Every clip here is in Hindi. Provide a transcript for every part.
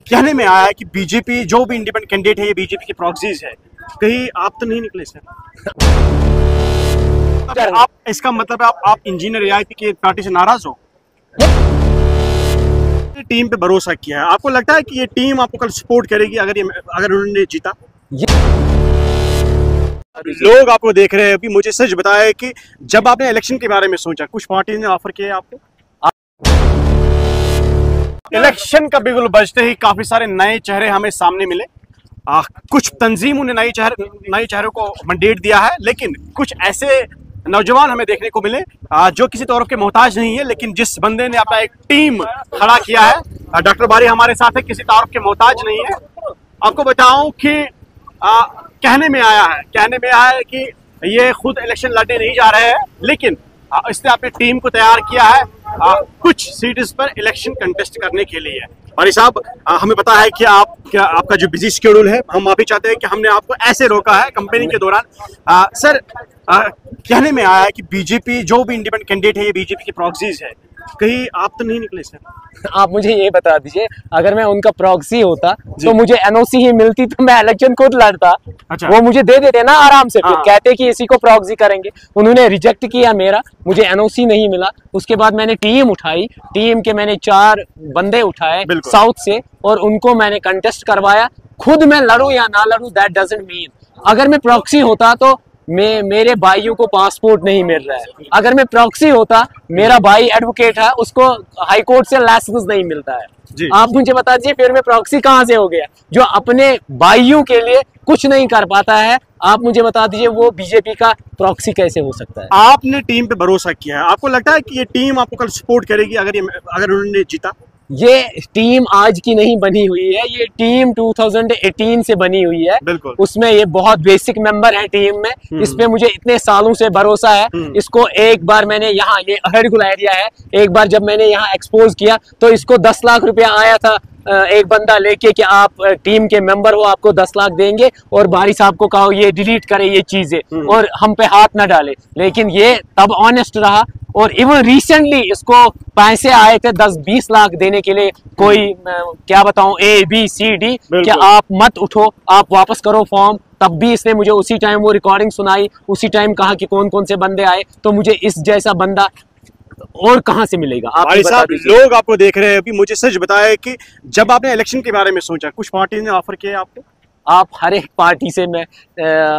कहने में आया है कि बीजेपी जो भी इंडिपेंडेंट कैंडिडेट है ये बीजेपी के प्रॉक्सीज है। कहीं आप तो नहीं निकले सर? आप इसका मतलब आप इंजीनियर एआईपी की पार्टी से नाराज हो? टीम पे भरोसा किया है, आपको लगता है कि ये टीम आपको कल सपोर्ट करेगी अगर उन्होंने जीता? लोग आपको देख रहे हैं। अभी मुझे सच बताया कि जब आपने इलेक्शन के बारे में सोचा, कुछ पार्टी ने ऑफर किया आपको? इलेक्शन का बिगुल बजते ही काफी सारे नए चेहरे हमें सामने मिले। कुछ तंजीमों ने नए चेहरों को मैंडेट दिया है, लेकिन कुछ ऐसे नौजवान हमें देखने को मिले जो किसी तौर के मोहताज नहीं है, लेकिन जिस बंदे ने अपना एक टीम खड़ा किया है, डॉक्टर बारी हमारे साथ है, किसी तौर के मोहताज नहीं है। आपको बताऊं कि कहने में आया है कि ये खुद इलेक्शन लड़ने नहीं जा रहे हैं, लेकिन इसने अपनी टीम को तैयार किया है कुछ सीट्स पर इलेक्शन कंटेस्ट करने के लिए। और साहब, हमें पता है कि आपका जो बिजी शेड्यूल है, हम माफी चाहते हैं कि हमने आपको ऐसे रोका है कंपेनिंग के दौरान। सर, कहने में आया है कि बीजेपी जो भी इंडिपेंडेंट कैंडिडेट है ये बीजेपी के प्रॉक्सीज है। कहीं आप तो नहीं निकले सर? आप मुझे ये बता दीजिए, अगर मैं उनका प्रॉक्सी होता तो मुझे एनओसी ही मिलती तो मैं इलेक्शन खुद लड़ता। अच्छा। वो मुझे दे देते ना आराम से, फिर हाँ। कहते कि इसी को प्रॉक्सी करेंगे। उन्होंने रिजेक्ट किया मेरा, मुझे एनओसी नहीं मिला। उसके बाद मैंने टीम उठाई, टीम के मैंने 4 बंदे उठाए साउथ से, और उनको मैंने कंटेस्ट करवाया। खुद मैं लड़ूं या ना लड़ूं, दैट डजंट मीन। अगर मैं प्रॉक्सी होता तो मेरे भाइयों को पासपोर्ट नहीं मिल रहा है। अगर मैं प्रॉक्सी होता, मेरा भाई एडवोकेट है, उसको हाई कोर्ट से लाइसेंस नहीं मिलता है। आप मुझे बता दीजिए, फिर मैं प्रॉक्सी कहाँ से हो गया? जो अपने भाइयों के लिए कुछ नहीं कर पाता है, आप मुझे बता दीजिए वो बीजेपी का प्रॉक्सी कैसे हो सकता है? आपने टीम पे भरोसा किया है, आपको लगता है कि ये टीम आपको कल सपोर्ट करेगी अगर उन्होंने जीता? ये टीम आज की नहीं बनी हुई है, ये टीम 2018 से बनी हुई है। बिल्कुल। उसमें ये बहुत बेसिक मेंबर है टीम में। इस पे मुझे इतने सालों से भरोसा है। इसको एक बार मैंने यहाँ, ये अहड़गुल एरिया है, एक बार जब मैंने यहाँ एक्सपोज किया तो इसको 10 लाख रुपया आया था एक बंदा लेके कि आप टीम के मेंबर हो, आपको 10 लाख देंगे, और बारी साहब को कहो ये डिलीट करे ये चीजें और हम पे हाथ ना डाले। लेकिन ये तब ऑनेस्ट रहा, और इवन रिसेंटली इसको पैसे आए थे 10-20 लाख देने के लिए। कोई क्या बताऊं, ABCD कि आप मत उठो, आप वापस करो फॉर्म। तब भी इसने मुझे उसी टाइम वो रिकॉर्डिंग सुनाई, उसी टाइम कहा कि कौन कौन से बंदे आए। तो मुझे इस जैसा बंदा और कहां से मिलेगा? आप साहब, लोग आपको देख रहे हैं। अभी मुझे सच बताया कि जब आपने इलेक्शन के बारे में सोचा, कुछ पार्टी ने ऑफर किया आपको? आप हर एक पार्टी से मैं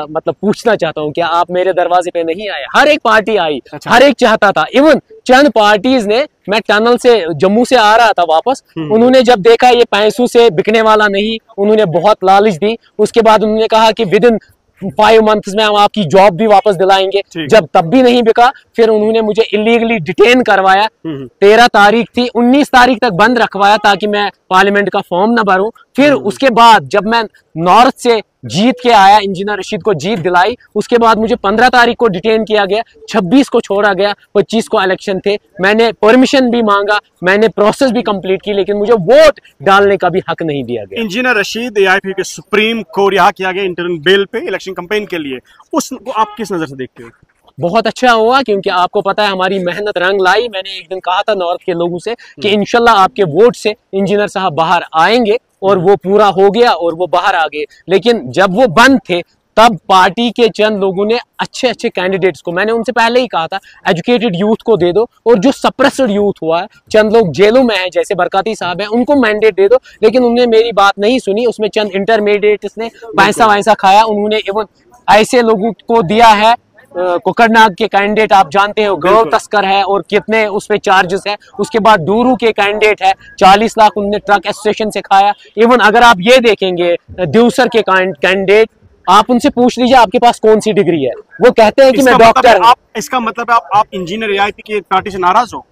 मतलब पूछना चाहता हूं, क्या आप मेरे दरवाजे पे नहीं आए? हर एक पार्टी आई। अच्छा। हर एक चाहता था। इवन चंद पार्टीज ने, मैं टनल से जम्मू से आ रहा था वापस, उन्होंने जब देखा ये पैसों से बिकने वाला नहीं, उन्होंने बहुत लालच दी। उसके बाद उन्होंने कहा कि विद इन 5 मंथ्स में हम आपकी जॉब भी वापस दिलाएंगे। जब तब भी नहीं बिका, फिर उन्होंने मुझे इलीगली डिटेन करवाया। 13 तारीख थी, 19 तारीख तक बंद रखवाया ताकि मैं पार्लियामेंट का फॉर्म ना भरूं। फिर उसके बाद जब मैं नॉर्थ से जीत के आया, इंजीनियर रशीद को जीत दिलाई, उसके बाद मुझे 15 तारीख को डिटेन किया गया, 26 को छोड़ा गया, 25 को इलेक्शन थे। मैंने परमिशन भी मांगा, मैंने प्रोसेस भी कंप्लीट की, लेकिन मुझे वोट डालने का भी हक नहीं दिया गया। इंजीनियर रशीद AIP के सुप्रीम कोर्ट यहाँ किया गया इंटरनल बेल पे इलेक्शन कैंपेन के लिए, उसको आप किस नजर से देखते हो? बहुत अच्छा हुआ, क्योंकि आपको पता है हमारी मेहनत रंग लाई। मैंने एक दिन कहा था नॉर्थ के लोगों से कि इंशाल्लाह आपके वोट से इंजीनियर साहब बाहर आएंगे, और वो पूरा हो गया और वो बाहर आ गए। लेकिन जब वो बंद थे, तब पार्टी के चंद लोगों ने अच्छे अच्छे कैंडिडेट्स को, मैंने उनसे पहले ही कहा था, एजुकेटेड यूथ को दे दो, और जो सप्रेस्ड यूथ हुआ है, चंद लोग जेलों में हैं जैसे बरकाती साहब हैं, उनको मैंडेट दे दो। लेकिन उन्होंने मेरी बात नहीं सुनी। उसमें चंद इंटरमीडिएट्स ने पैसा वैसा खाया। उन्होंने इवन ऐसे लोगों को दिया है, कोकरनाग के कैंडिडेट आप जानते हो, गौ तस्कर है, और कितने उस पे चार्जेस है। उसके बाद डूरू के कैंडिडेट है, 40 लाख उन्होंने ट्रक एसोसिएशन से खाया। इवन अगर आप ये देखेंगे देवसर के कैंडिडेट, आप उनसे पूछ लीजिए आपके पास कौन सी डिग्री है, वो कहते हैं कि मैं डॉक्टर हूं। इसका मतलब आप इंजीनियर AIP की पार्टी से नाराज हो?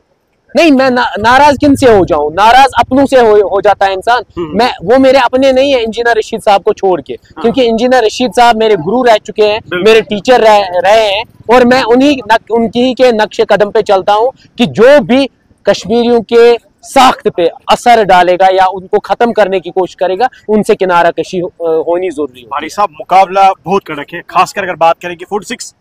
नहीं, मैं नाराज किन से हो जाऊं? नाराज अपनों से हो जाता है इंसान। वो मेरे अपने नहीं है इंजीनियर रशीद साहब को छोड़ के, क्योंकि इंजीनियर रशीद साहब मेरे गुरु रह चुके हैं, मेरे टीचर रहे हैं, और मैं उनकी के नक्शे कदम पे चलता हूं कि जो भी कश्मीरियों के साख्त पे असर डालेगा या उनको खत्म करने की कोशिश करेगा, उनसे किनारा कशी होनी जरूरी है। भाई साहब, मुकाबला बहुत कड़क है, खासकर अगर बात करें कि 46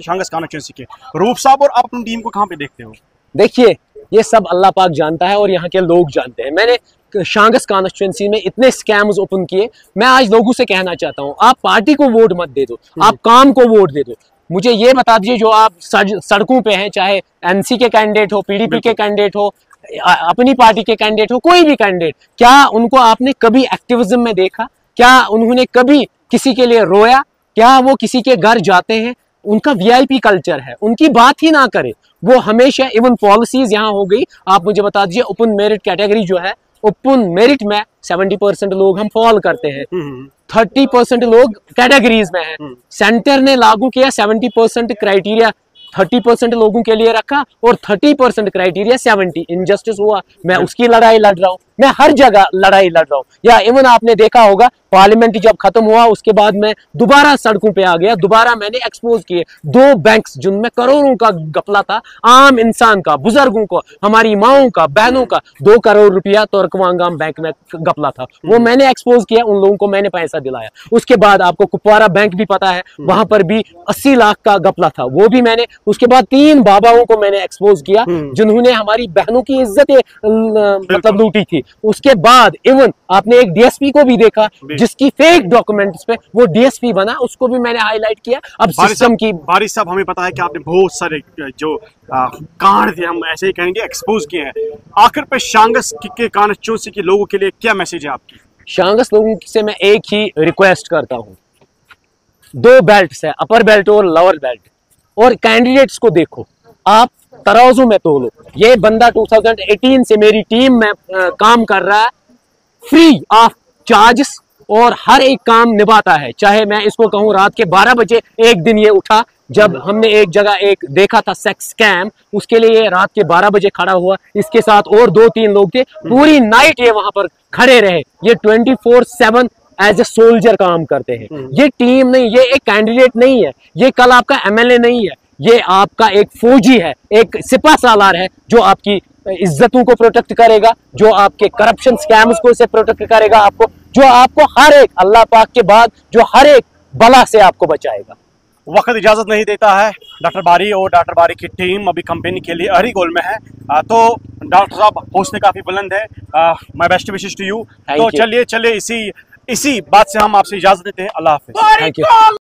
शांगस कॉन्स्टिट्यूंसी के रूप साहब, और आप अपनी टीम को कहां पे देखते हो? देखिए, ये सब अल्लाह पाक जानता है और यहाँ के लोग जानते हैं। मैंने शांगस कॉन्स्टिट्यूंसी में इतने स्कैम्स ओपन किए। मैं आज लोगों से कहना चाहता हूं, आप पार्टी को वोट मत दे दो, आप काम को वोट दे दो। मुझे ये बता दीजिए, जो आप सड़कों पे हैं, चाहे एनसी के कैंडिडेट हो, पीडीपी के कैंडिडेट हो, अपनी पार्टी के कैंडिडेट हो, कोई भी कैंडिडेट, क्या उनको आपने कभी एक्टिविज्म में देखा? क्या उन्होंने कभी किसी के लिए रोया? क्या वो किसी के घर जाते हैं? उनका वीआईपी कल्चर है, उनकी बात ही ना करे वो हमेशा। इवन पॉलिसीज यहाँ हो गई, आप मुझे बता दीजिए, ओपन मेरिट कैटेगरी जो है, ओपन मेरिट में 70% लोग हम फॉल करते हैं, 30% लोग कैटेगरीज में हैं। सेंटर ने लागू किया 70% क्राइटेरिया 30% लोगों के लिए रखा और 30% क्राइटेरिया 70। इनजस्टिस हुआ, मैं उसकी लड़ाई लड़ रहा हूँ, मैं हर जगह लड़ाई लड़ रहा हूँ। या इवन आपने देखा होगा, पार्लियामेंट जब खत्म हुआ उसके बाद मैं दोबारा सड़कों पे आ गया, दोबारा मैंने एक्सपोज किए 2 बैंक्स जिनमें करोड़ों का घपला था, आम इंसान का, बुजुर्गों को, हमारी माओं का, बहनों का 2 करोड़ रुपया तुर्कवांगाम बैंक में घपला था, वो मैंने एक्सपोज किया, उन लोगों को मैंने पैसा दिलाया। उसके बाद आपको कुपवारा बैंक भी पता है, वहां पर भी 80 लाख का घपला था, वो भी मैंने। उसके बाद 3 बाबाओं को मैंने एक्सपोज किया जिन्होंने हमारी बहनों की इज्जत मतलब लूटी थी। उसके बाद इवन आपने एक डीएसपी को भी देखा जिसकी फेक डॉक्यूमेंट्स पे वो डीएसपी बना, उसको भी मैंने हाईलाइट किया। अब सिस्टम की बारिश साहब, हमें पता है कि आपने बहुत सारे जो कांड थे, हम ऐसे ही कहेंगे, एक्सपोज किए हैं। आखिर पे शांगस के कॉन्स्टिट्यूंसी के लोगों के लिए क्या मैसेज है आपकी? शांगस लोगों से मैं एक ही रिक्वेस्ट करता हूँ, 2 बेल्ट है, अपर बेल्ट और लोअर बेल्ट, और कैंडिडेट्स को देखो, आप तराजू में तोलो। ये बंदा 2018 से मेरी टीम में काम कर रहा है, फ्री ऑफ चार्जेस, और हर एक काम निभाता है। चाहे मैं इसको कहूँ, रात के 12 बजे एक दिन ये उठा, जब हमने एक जगह एक देखा था सेक्स स्कैम, उसके लिए ये रात के 12 बजे खड़ा हुआ, इसके साथ और 2-3 लोग थे, पूरी नाइट ये वहां पर खड़े रहे। ये 24/7 एज ए सोल्जर काम करते हैं। ये टीम नहीं, ये एक कैंडिडेट नहीं है, ये कल आपका एमएलए नहीं है, ये आपका एक फौजी है, एक सिपा सालार है, जो आपकी इज्जतों को प्रोटेक्ट करेगा, जो आपके करप्शन स्कैम्स को से प्रोटेक्ट करेगा, आपको जो आपको हर एक, अल्लाह पाक के बाद जो हर एक बला से आपको बचाएगा। वक्त इजाजत नहीं देता है। डॉक्टर बारी और डॉक्टर बारी की टीम अभी कंपनी के लिए अहरी गोल में है। तो डॉक्टर साहब, हौसले काफी बुलंद है। My best wishes to you. तो चलिए इसी बात से हम आपसे इजाजत देते हैं। अल्लाह हाफिज। Thank you.